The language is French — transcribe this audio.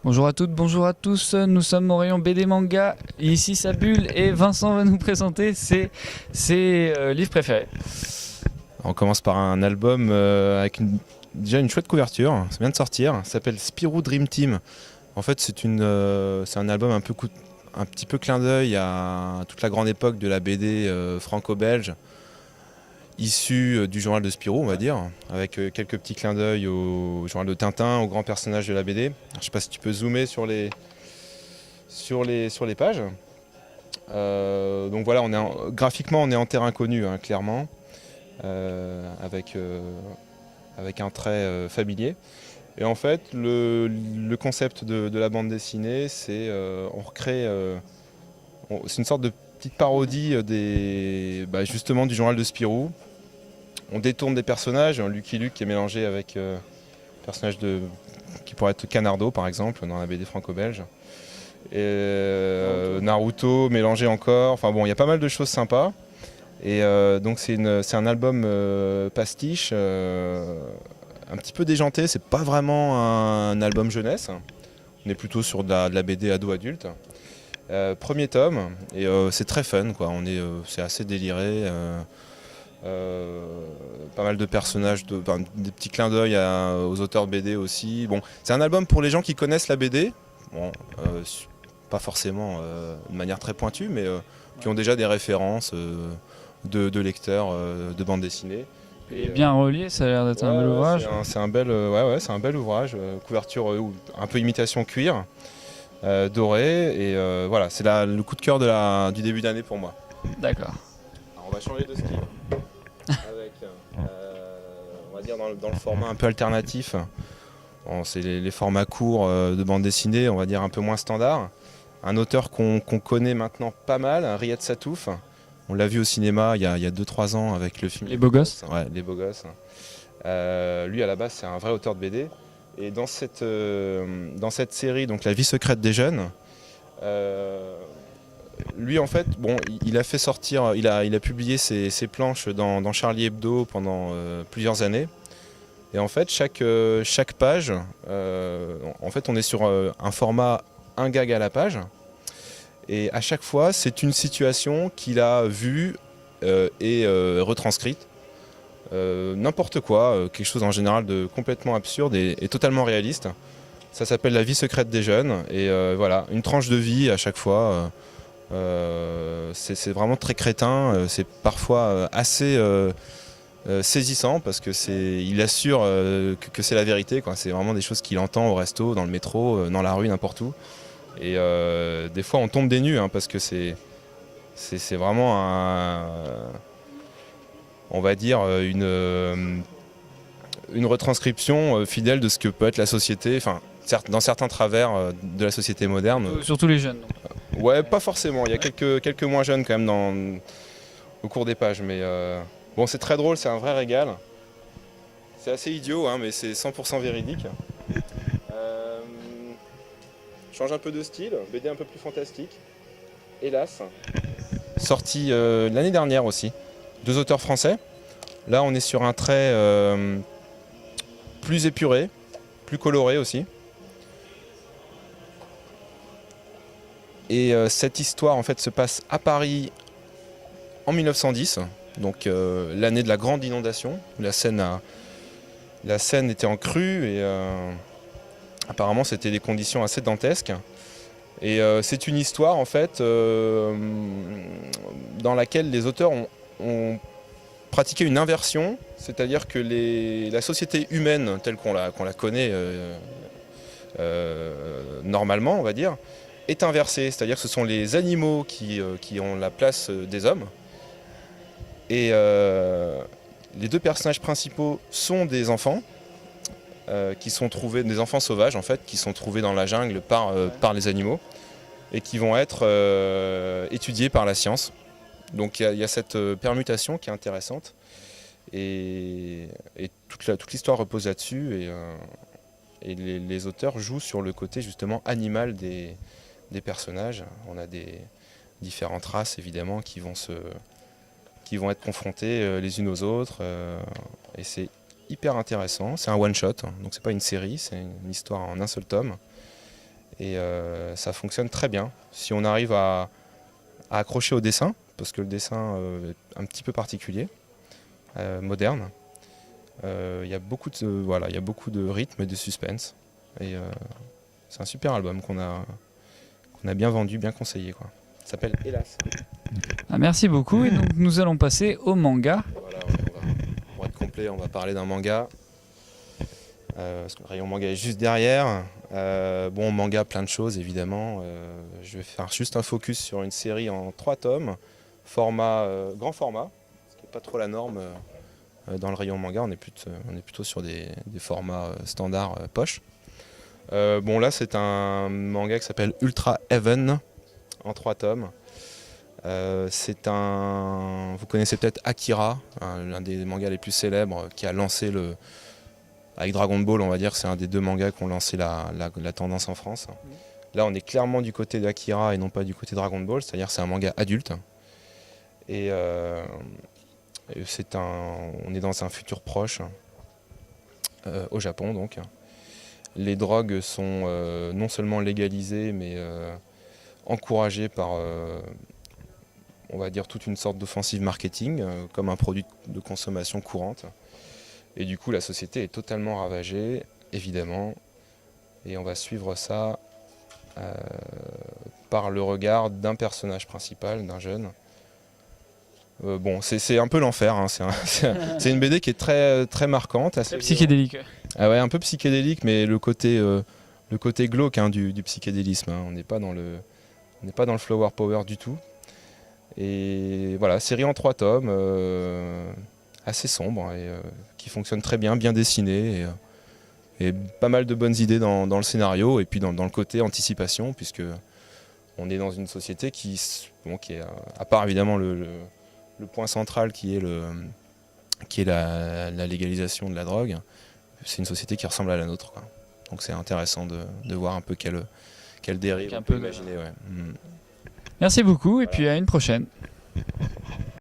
Bonjour à toutes, bonjour à tous, nous sommes au rayon BD Manga, ici sa bulle et Vincent va nous présenter ses livres préférés. On commence par un album avec déjà une chouette couverture, ça vient de sortir, ça s'appelle Spirou Dream Team. En fait c'est un album un petit peu clin d'œil à toute la grande époque de la BD franco-belge, issue du journal de Spirou on va dire, avec quelques petits clins d'œil au journal de Tintin, aux grands personnages de la BD. Alors, je ne sais pas si tu peux zoomer sur les pages. Donc voilà, graphiquement on est en terrain connu hein, clairement. Avec un trait familier. Et en fait, le concept de la bande dessinée, c'est on recrée, c'est une sorte de petite parodie justement du journal de Spirou. On détourne des personnages, Lucky Luke qui est mélangé avec un personnage qui pourrait être Canardo par exemple dans la BD franco-belge. Et Naruto mélangé encore. Enfin bon, il y a pas mal de choses sympas. Et donc c'est un album pastiche, un petit peu déjanté, c'est pas vraiment un album jeunesse, on est plutôt sur de la BD ado-adulte. Premier tome, et c'est très fun, quoi. C'est assez déliré, pas mal de personnages, des petits clins d'œil aux auteurs de BD aussi. Bon, c'est un album pour les gens qui connaissent la BD, bon, pas forcément de manière très pointue, mais qui ont déjà des références de lecteurs de bande dessinée. Et bien relié, ça a l'air d'être un bel ouvrage. C'est un bel ouvrage, couverture un peu imitation cuir, doré, et voilà, c'est le coup de cœur du début d'année pour moi. D'accord. Alors, on va changer de style, avec, on va dire dans le format un peu alternatif. Bon, c'est les formats courts de bande dessinée, on va dire un peu moins standard. Un auteur qu'on connaît maintenant pas mal, Riyad Sattouf. On l'a vu au cinéma il y a 2-3 ans avec le film Les Beaux Gosses. Ouais, Les Beaux Gosses. Lui, à la base, c'est un vrai auteur de BD. Et dans cette série, donc La vie secrète des jeunes, lui, en fait, bon, il a fait sortir, il a publié ses planches dans Charlie Hebdo pendant plusieurs années. Et en fait, chaque page, en fait, on est sur un format un gag à la page. Et à chaque fois, c'est une situation qu'il a vue et retranscrite. N'importe quoi, quelque chose en général de complètement absurde et totalement réaliste. Ça s'appelle La vie secrète des jeunes. Et voilà, une tranche de vie à chaque fois. C'est vraiment très crétin. C'est parfois assez saisissant parce que il assure que c'est la vérité, quoi. C'est vraiment des choses qu'il entend au resto, dans le métro, dans la rue, n'importe où. Et des fois on tombe des nues hein, parce que c'est vraiment on va dire une retranscription fidèle de ce que peut être la société, enfin dans certains travers de la société moderne. Surtout les jeunes. Donc. Ouais, pas forcément, il y a quelques moins jeunes quand même au cours des pages, mais bon, c'est très drôle, c'est un vrai régal. C'est assez idiot, hein, mais c'est 100% véridique. Change un peu de style, BD un peu plus fantastique. Hélas. Sorti l'année dernière aussi. 2 auteurs français. Là, on est sur un trait plus épuré, plus coloré aussi. Et cette histoire, en fait, se passe à Paris en 1910, donc l'année de la grande inondation. La Seine était en crue et apparemment, c'était des conditions assez dantesques. Et c'est une histoire en fait dans laquelle les auteurs ont pratiqué une inversion, c'est-à-dire que la société humaine telle qu'on la connaît normalement, on va dire, est inversée. C'est-à-dire que ce sont les animaux qui ont la place des hommes. Et les 2 personnages principaux sont des enfants. Qui sont trouvés, des enfants sauvages en fait, qui sont trouvés dans la jungle par les animaux et qui vont être étudiés par la science. Donc il y a cette permutation qui est intéressante et toute l'histoire repose là-dessus et les auteurs jouent sur le côté justement animal des personnages. On a des différentes races évidemment qui vont être confrontées les unes aux autres et c'est hyper intéressant, c'est un one shot, donc c'est pas une série, c'est une histoire en un seul tome. Et ça fonctionne très bien. Si on arrive à accrocher au dessin, parce que le dessin est un petit peu particulier, moderne, il y a beaucoup de rythme et de suspense. Et c'est un super album qu'on a bien vendu, bien conseillé, quoi. Ça s'appelle Hélas. Ah, merci beaucoup. Et donc nous allons passer au manga. Voilà, pour être complet, on va parler d'un manga. Parce que le rayon manga est juste derrière. Bon, manga, plein de choses évidemment. Je vais faire juste un focus sur une série en 3 tomes, grand format, ce qui n'est pas trop la norme dans le rayon manga. On est plutôt sur des formats standards poche. Bon, là, c'est un manga qui s'appelle Ultra Heaven en 3 tomes. Vous connaissez peut-être Akira, l'un des mangas les plus célèbres qui a lancé avec Dragon Ball, on va dire, c'est un des 2 mangas qui ont lancé la tendance en France. Là, on est clairement du côté d'Akira et non pas du côté de Dragon Ball, c'est-à-dire c'est un manga adulte. Et on est dans un futur proche, au Japon donc. Les drogues sont non seulement légalisées, mais encouragées par, on va dire, toute une sorte d'offensive marketing, comme un produit de consommation courante. Et du coup, la société est totalement ravagée, évidemment. Et on va suivre ça par le regard d'un personnage principal, d'un jeune. Bon, c'est un peu l'enfer, hein. C'est une BD qui est très, très marquante. Assez Psychédélique. Ah ouais, un peu psychédélique, mais le côté glauque, hein, du psychédélisme, hein. On n'est pas dans le flower power du tout. Et voilà, série en 3 tomes, assez sombre et qui fonctionne très bien, bien dessiné et pas mal de bonnes idées dans le scénario et puis dans le côté anticipation, puisque on est dans une société qui est, à part évidemment le point central qui est la légalisation de la drogue, c'est une société qui ressemble à la nôtre, quoi. Donc c'est intéressant de voir un peu quelle dérive on peut imaginer. Ouais. Merci beaucoup et puis à une prochaine.